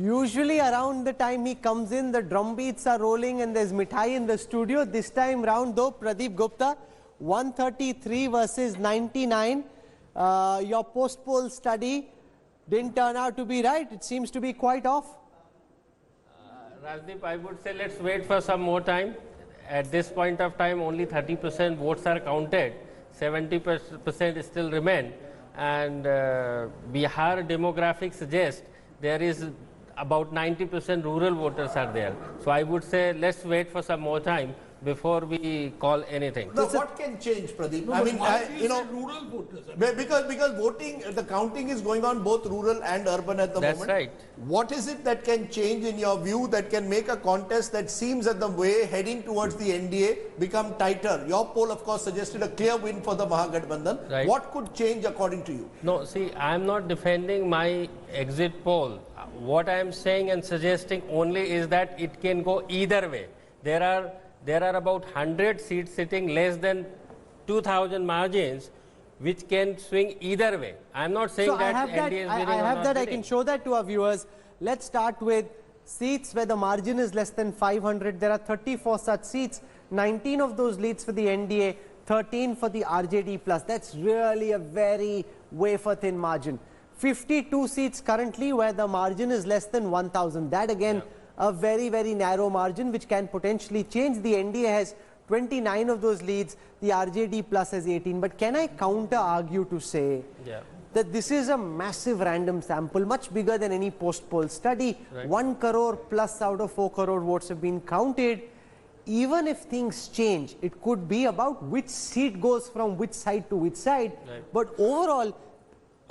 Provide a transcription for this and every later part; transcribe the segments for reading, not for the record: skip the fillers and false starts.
Usually around the time he comes in, the drum beats are rolling and there's mithai in the studio. This time round though, Pradeep Gupta, 133 versus 99. Your post-poll study didn't turn out to be right. It seems to be quite off. Rajdeep, I would say let's wait for some more time. At this point of time, only 30% votes are counted. 70% still remain. And Bihar demographics suggest there is about 90% rural voters are there. So I would say let's wait for some more time before we call anything. No, what can change, Pradeep? No, I mean, rural voters. because voting, the counting is going on both rural and urban at the moment. That's right. What is it that can change in your view that can make a contest that seems at the way heading towards the NDA become tighter? Your poll, of course, suggested a clear win for the Mahagathbandhan. Right. What could change according to you? No, see, I am not defending my exit poll. What I am saying and suggesting only is that it can go either way. There are about 100 seats sitting less than 2,000 margins, which can swing either way. I am not saying So that I have NDA is winning I or have not that. I winning. can show that to our viewers. Let's start with seats where the margin is less than 500. There are 34 such seats. 19 of those leads for the NDA, 13 for the RJD plus. That's really a very wafer thin margin. 52 seats currently where the margin is less than 1,000. That again, a very, very narrow margin which can potentially change. The NDA has 29 of those leads, the RJD plus has 18. But can I counter argue to say that this is a massive random sample, much bigger than any post-poll study. Right. 1 crore plus out of 4 crore votes have been counted. Even if things change, it could be about which seat goes from which side to which side. Right. But overall,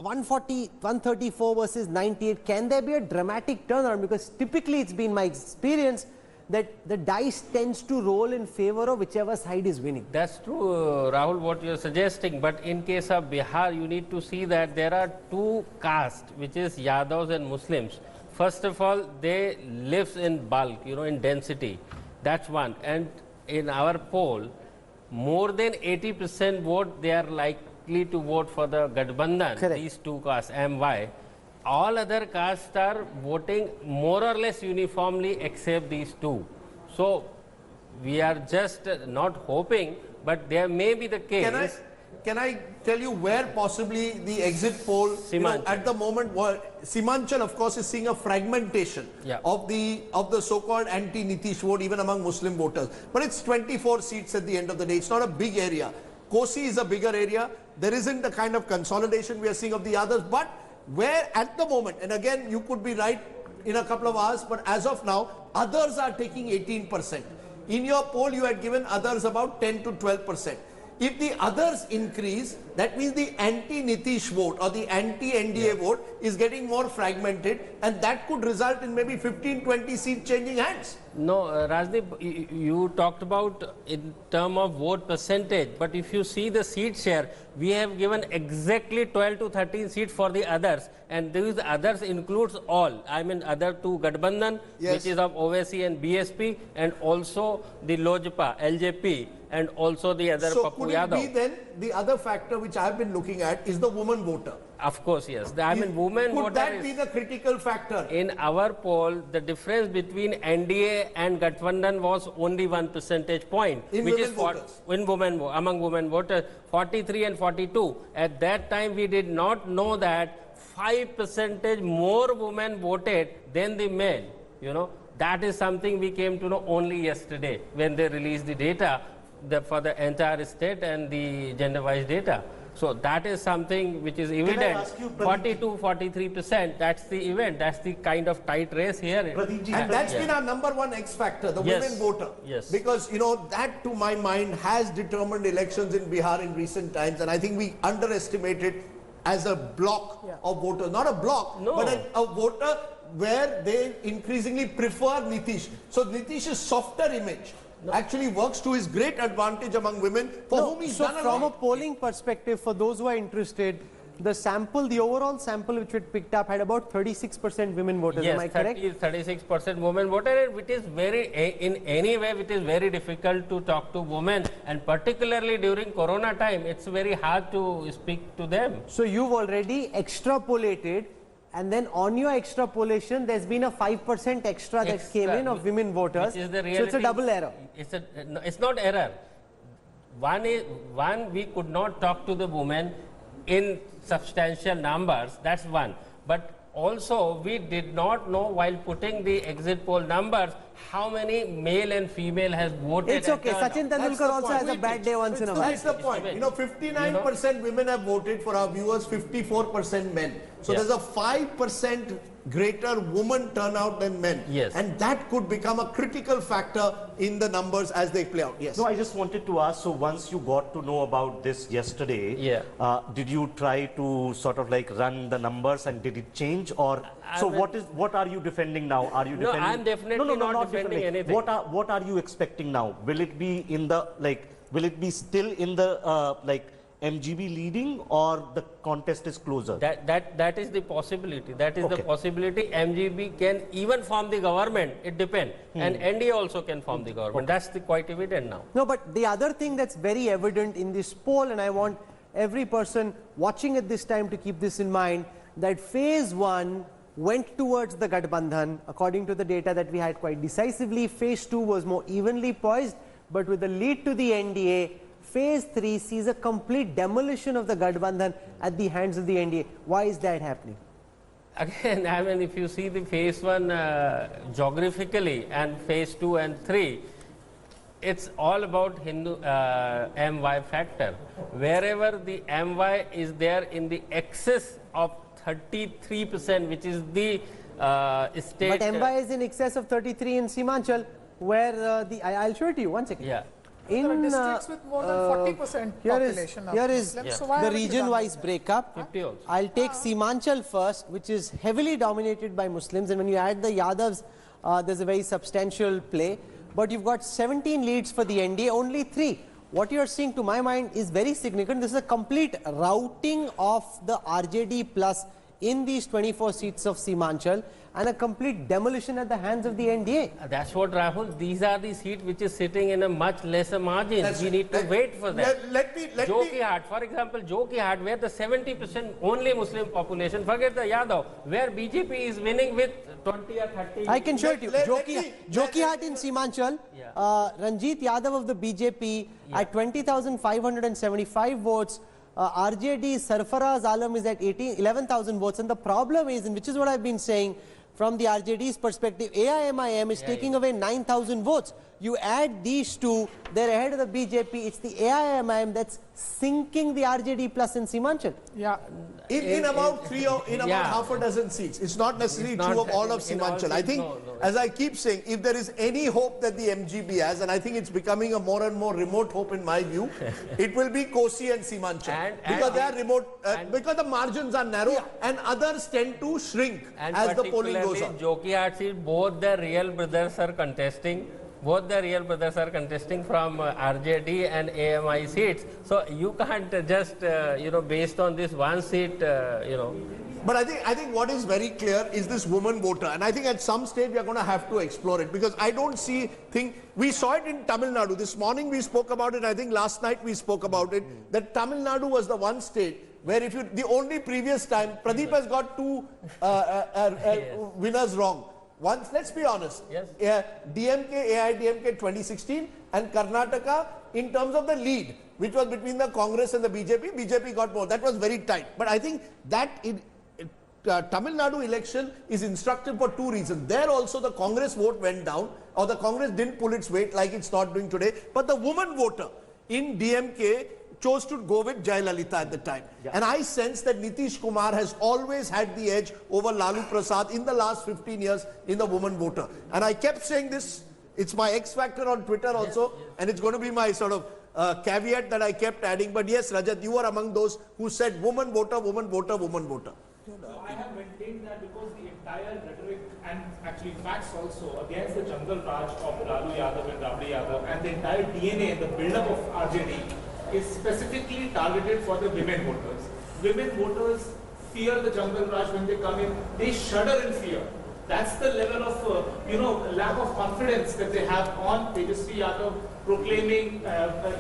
140, 134 versus 98, can there be a dramatic turnaround? Because typically it's been my experience that the dice tends to roll in favor of whichever side is winning. That's true, Rahul, what you are suggesting. But in case of Bihar, you need to see that there are two castes, which is Yadavs and Muslims. First of all, they live in bulk, in density. That's one. And in our poll, more than 80% vote, they are likely to vote for the Gathbandhan. Correct. These two castes, MY. All other castes are voting more or less uniformly except these two. So we are just not hoping, but there may be the case. Can I tell you where possibly the exit poll, at the moment, Simanchal, of course, is seeing a fragmentation of the so-called anti-Nitish vote even among Muslim voters. But it's 24 seats at the end of the day. It's not a big area. Kosi is a bigger area. There isn't the kind of consolidation we are seeing of the others. But where at the moment, and again, you could be right in a couple of hours, but as of now, others are taking 18%. In your poll, you had given others about 10 to 12%. If the others increase, that means the anti-Nitish vote or the anti-NDA vote is getting more fragmented, and that could result in maybe 15-20 seats changing hands. No, Rajdeep, you talked about in term of vote percentage, but if you see the seat share, we have given exactly 12 to 13 seats for the others, and these others includes all. I mean, other two Gathbandhan, which is of OVC and BSP, and also the Lojpa, LJP, and also the other Papu Yadav. So could it be then the other factor which I have been looking at is the woman voter? Of course, yes. I mean, women voter could that be the critical factor? In our poll, the difference between NDA and Gathbandhan was only 1 percentage point, in which women is voters. among women voters, 43 and 42. At that time, we did not know that 5% more women voted than the men. That is something we came to know only yesterday when they released the data for the entire state and the gender-wise data. So that is something which is evident. 42-43%, that's the event. That's the kind of tight race here. And that's been our number one X factor, the women voter. Yes. Because, that to my mind has determined elections in Bihar in recent times. And I think we underestimated as a block of voters. Not a block, but a voter where they increasingly prefer Nitish. So Nitish's softer image actually works to his great advantage among women for whom he's done a lot. From a polling perspective, for those who are interested, the overall sample which we picked up had about 36% women voters. Yes, am I correct? 36% women voter, and which is in any way, it is very difficult to talk to women, and particularly during Corona time, it's very hard to speak to them. So you've already extrapolated And then on your extrapolation, there's been a 5% extra that came in of women voters. Which is the reality. So it's a double error. It's not error. One, we could not talk to the women in substantial numbers. That's one. But also, we did not know while putting the exit poll numbers how many male and female has voted. It's okay. Sachin Tendulkar also has a bad day once in a while. That's the point. 59% women have voted for our viewers, 54% men. So there's a 5% greater woman turnout than men. Yes. And that could become a critical factor in the numbers as they play out. Yes. No, I just wanted to ask, so once you got to know about this yesterday, did you try to sort of like run the numbers and did it change? Or what are you defending now? Are you defending? No, I'm definitely not defending anything. What are you expecting now? Will it be in the will it be still in the MGB leading, or the contest is closer? That is the possibility. That is the possibility. MGB can even form the government. It depends. And NDA also can form the government. That's quite evident now. No, but the other thing that's very evident in this poll, and I want every person watching at this time to keep this in mind, that phase 1 went towards the Gathbandhan according to the data that we had quite decisively. Phase 2 was more evenly poised, but with the lead to the NDA, phase 3 sees a complete demolition of the Gathbandhan at the hands of the NDA. Why is that happening? Again, I mean, if you see the phase 1 geographically and phase 2 and 3, it's all about Hindu MY factor. Wherever the MY is there in the excess of 33%, which is the state. But MY is in excess of 33 in Simanchal, where I'll show it to you. 1 second. Yeah. In districts with more than 40% population. Here is the region-wise breakup. 50 also. I'll take Simanchal first, which is heavily dominated by Muslims, and when you add the Yadavs, there's a very substantial play. But you've got 17 leads for the NDA, only 3. What you're seeing, to my mind, is very significant. This is a complete routing of the RJD plus in these 24 seats of Simanchal, and a complete demolition at the hands of the NDA. That's what, Rahul. These are the seats which is sitting in a much lesser margin. We need to wait for that. Let me. Jokihat, for example, Jokihat, where the 70% only Muslim population, forget the Yadav, where BJP is winning with 20 or 30. I can show it to you. Jokihat in Simanchal, Ranjit Yadav of the BJP at 20,575 votes. RJD Sarfaraz Alam is at 11,000 votes, and the problem is, and which is what I've been saying, from the RJD's perspective, AIMIM is taking away 9,000 votes. You add these two, they're ahead of the BJP. It's the AIMIM that's sinking the RJD plus in Simanchal. Yeah. In about half a dozen seats. It's not necessarily true of all of Simanchal. I think, as I keep saying, if there is any hope that the MGB has, and I think it's becoming a more and more remote hope in my view, it will be Kosi and Simanchal. Because they are remote, because the margins are narrow, and others tend to shrink as the polling goes on. Jokihat seat, both the real brothers are contesting. Both the real brothers are contesting from RJD and AMI seats. So you can't just, based on this one seat, But I think what is very clear is this woman voter. And I think at some stage we are going to have to explore it. Because I don't we saw it in Tamil Nadu. This morning we spoke about it. I think last night we spoke about it. That Tamil Nadu was the one state where the only previous time, Pradeep has got 2 winners wrong. Once, let's be honest, DMK, AIDMK 2016 and Karnataka, in terms of the lead, which was between the Congress and the BJP got more. That was very tight. But I think that Tamil Nadu election is instructive for 2 reasons. There also the Congress vote went down, or the Congress didn't pull its weight like it's not doing today. But the woman voter in DMK chose to go with Jayalalitha at the time. And I sense that Nitish Kumar has always had the edge over Lalu Prasad in the last 15 years in the woman voter. And I kept saying this, it's my X factor on Twitter also, and it's going to be my sort of caveat that I kept adding. But yes, Rajat, you are among those who said woman voter, woman voter, woman voter. So I have maintained that because the entire rhetoric and actually facts also against the Jungle Raj of Lalu Yadav and Rabri Yadav and the entire DNA and the build-up of RJD is specifically targeted for the women voters. Women voters fear the Jungle Raj when they come in. They shudder in fear. That's the level of, lack of confidence that they have on Tejasvi Yadav proclaiming,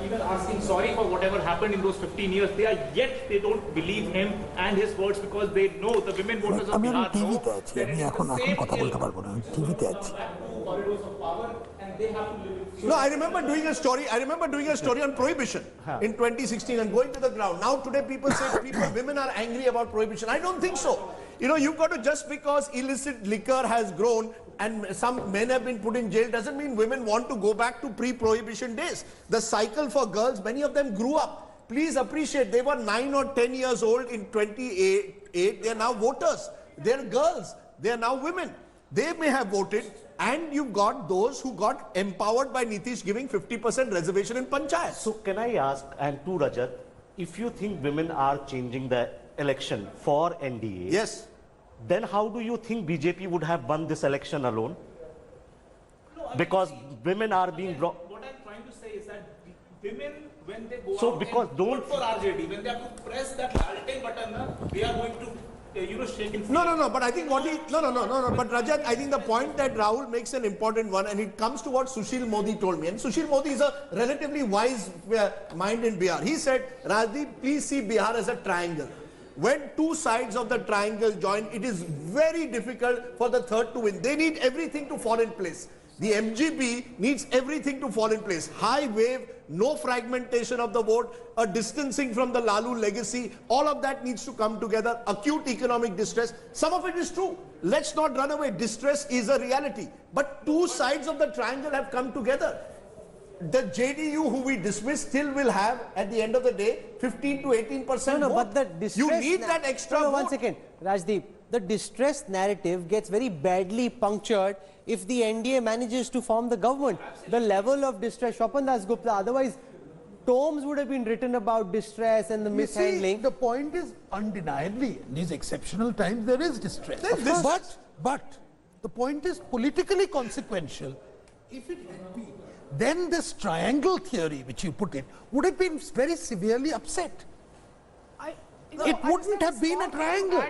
even asking sorry for whatever happened in those 15 years. They don't believe him and his words because they know the women voters of Bihar know that it is the same ill come back to corridors of power and they have to live with fear. No, I remember doing a story on prohibition in 2016 and going to the ground. Now today people say women are angry about prohibition. I don't think so. You've got to, just because illicit liquor has grown and some men have been put in jail doesn't mean women want to go back to pre-prohibition days. The cycle for girls, many of them grew up. Please appreciate, they were 9 or 10 years old in 28. They are now voters. They are girls. They are now women. They may have voted, and you've got those who got empowered by Nitish giving 50% reservation in Panchayat. So can I ask, and to Rajat, if you think women are changing the election for NDA, yes, then how do you think BJP would have won this election alone? Because women are being brought. What I'm trying to say is that women, when they go So out because and don't- vote for RJD, when they have to press that alt button, they are going to shake in fear. No, but I think but Rajat, I think the point that Rahul makes an important one, and it comes to what Sushil Modi told me. And Sushil Modi is a relatively wise mind in Bihar. He said, Rajdeep, please see Bihar as a triangle. When two sides of the triangle join, it is very difficult for the third to win. They need everything to fall in place. The MGP needs everything to fall in place. High wave, no fragmentation of the vote, a distancing from the Lalu legacy, all of that needs to come together. Acute economic distress, some of it is true. Let's not run away. Distress is a reality. But two sides of the triangle have come together. The JDU, who we dismiss, still will have, at the end of the day, 15 to 18% No, vote. but the distress... You need that extra vote. 1 second, Rajdeep. The distress narrative gets very badly punctured if the NDA manages to form the government. The level of distress, Swapan Das Gupta, otherwise tomes would have been written about distress and the mishandling. See, the point is, undeniably, in these exceptional times, there is distress. But the point is politically consequential. If it had been, then this triangle theory which you put in would have been very severely upset. It wouldn't have been a triangle.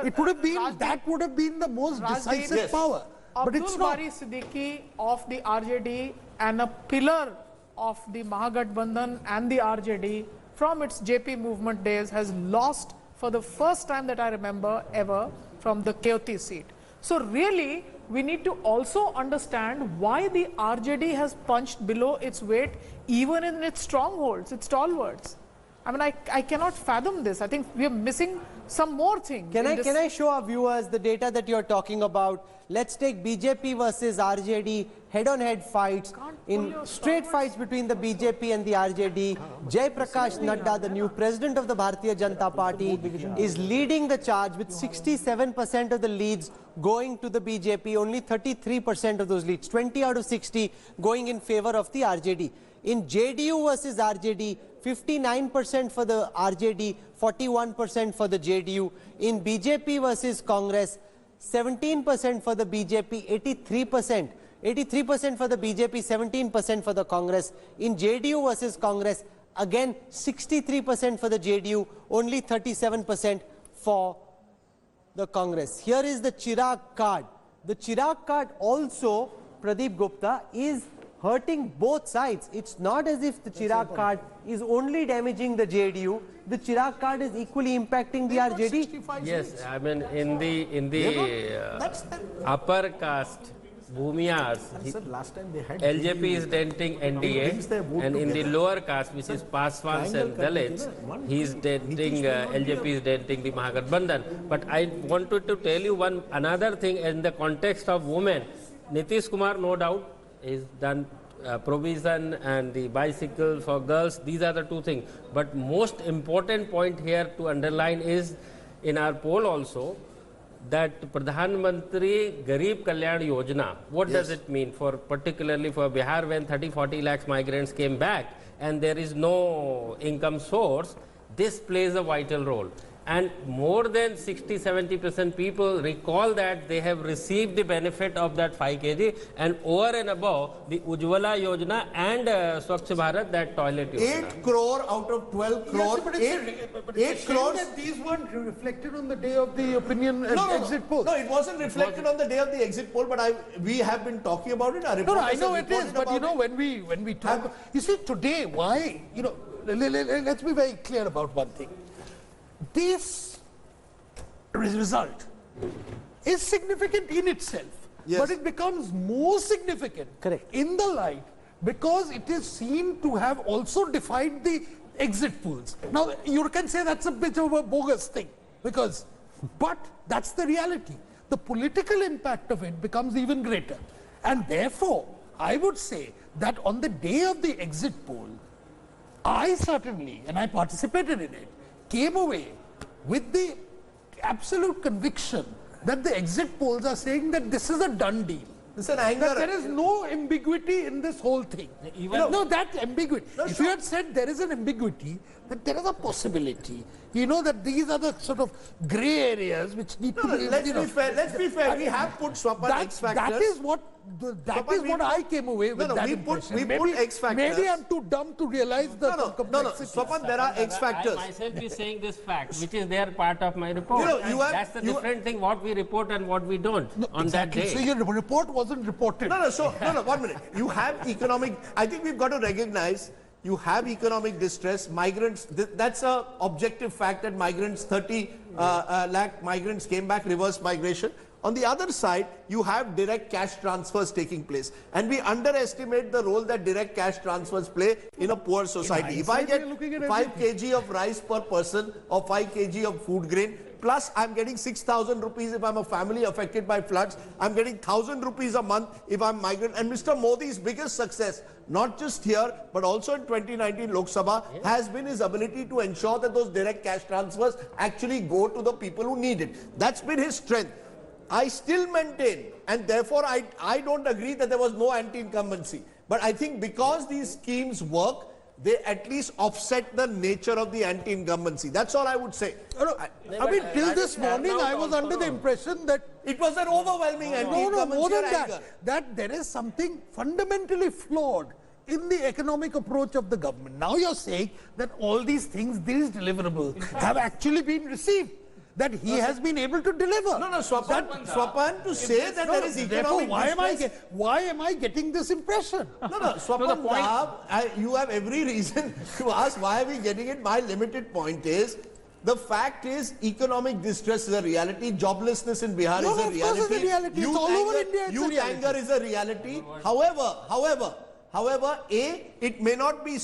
It would have been, that would have been the most decisive power. But it's Abdul not. Bari Siddiqui of the RJD and a pillar of the Mahagathbandhan and the RJD from its JP movement days has lost for the first time that I remember ever from the Keoti seat. So really, we need to also understand why the RJD has punched below its weight even in its strongholds, its stalwarts. I mean, I cannot fathom this. I think we are missing some more things. Can I show our viewers the data that you're talking about? Let's take BJP versus RJD head-on-head fights, in straight fights between the BJP and the RJD. Jai Prakash Nadda, the new president of the Bharatiya Janata Party, is leading the charge with 67% of the leads going to the BJP, only 33% of those leads, 20 out of 60 going in favor of the RJD. In JDU versus RJD, 59% for the RJD, 41% for the JDU. In BJP versus Congress, 17% for the BJP, 83%. 83% for the BJP, 17% for the Congress. In JDU versus Congress, again 63% for the JDU, only 37% for the Congress. Here is the Chirag card. The Chirag card also, Pradeep Gupta, is hurting both sides. It's not as if the Chirag card is only damaging the JDU. The Chirag card is equally impacting the RJD. Yes, I mean in the upper caste Bhumiyas, LJP is denting NDA, and in the lower caste, which is Paswans and Dalits, he is denting LJP is denting the Mahagathbandhan. But I wanted to tell you another thing in the context of women. Nitish Kumar, no doubt, is done provision and the bicycle for girls. These are the two things. But most important point here to underline is in our poll also that Pradhan Mantri Garib Kalyan Yojana, what does it mean for particularly for Bihar when 30-40 lakhs migrants came back and there is no income source? This plays a vital role. and more than 60-70% people recall that they have received the benefit of that 5 kg, and over and above the Ujjwala Yojana and Swachh Bharat, that toilet Yojana. 8 crore out of 12 crore. Yes, but it's shame that these weren't reflected on the day of the opinion exit poll. No, it wasn't reflected on the day of the exit poll, but we have been talking about it. No, I know it is, but you know, when we talk, you see today, why, you know, let's be very clear about one thing. This result is significant in itself, but it becomes more significant in the light because it is seen to have also defied the exit polls. Now, you can say that's a bit of a bogus thing, because, but that's the reality. The political impact of it becomes even greater. And therefore, I would say that on the day of the exit poll, I certainly, and I participated in it, came away with the absolute conviction that the exit polls are saying that this is a done deal. It's an anger. That there is no ambiguity in this whole thing. No, that ambiguity. If you had said there is an ambiguity, that there is a possibility, you know, that these are the sort of grey areas which need to be. Let's be fair. We have put Swapan X factors. That is what I came away with. We put X factors. Maybe I'm too dumb to realize the complexity. Swapan, there are X factors. I myself be saying this fact, which is their part of my report. That's the different thing, what we report and what we don't on that day. So your report wasn't reported. No, 1 minute. You have economic, I think we've got to recognize you have economic distress, migrants, that's a objective fact that migrants, 30 lakh migrants came back, reverse migration. On the other side, you have direct cash transfers taking place. And we underestimate the role that direct cash transfers play in a poor society. If I get 5 kg of rice per person or 5 kg of food grain, plus I'm getting 6,000 rupees if I'm a family affected by floods, I'm getting 1,000 rupees a month if I'm migrant. And Mr. Modi's biggest success, not just here, but also in 2019 Lok Sabha, has been his ability to ensure that those direct cash transfers actually go to the people who need it. That's been his strength. I still maintain, and therefore I don't agree that there was no anti-incumbency. But I think because these schemes work, they at least offset the nature of the anti-incumbency. That's all I would say. I mean, till this morning, I was under the impression that it was an overwhelming anti-incumbency. No, more than that. That there is something fundamentally flawed in the economic approach of the government. Now you're saying that all these things, these deliverables, have actually been received. That he has been able to deliver. No, Swapan, to say that there is economic distress. Why am I getting this impression? Swapan, you have every reason to ask why are we getting it. My limited point is, the fact is economic distress is a reality, joblessness in Bihar is a reality. Of course it's a reality. It's all over India. Youth anger is a reality. However, it may not be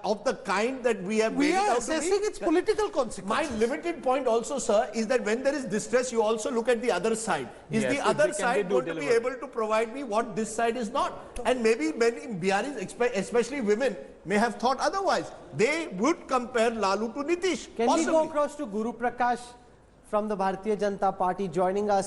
of the kind that we have made it out to be. We are assessing its political consequences. My limited point also, sir, is that when there is distress, you also look at the other side. Is the other side going to be able to provide me what this side is not? And maybe many Biharis, especially women, may have thought otherwise. They would compare Lalu to Nitish. Can we go across to Guru Prakash from the Bharatiya Janata Party joining us?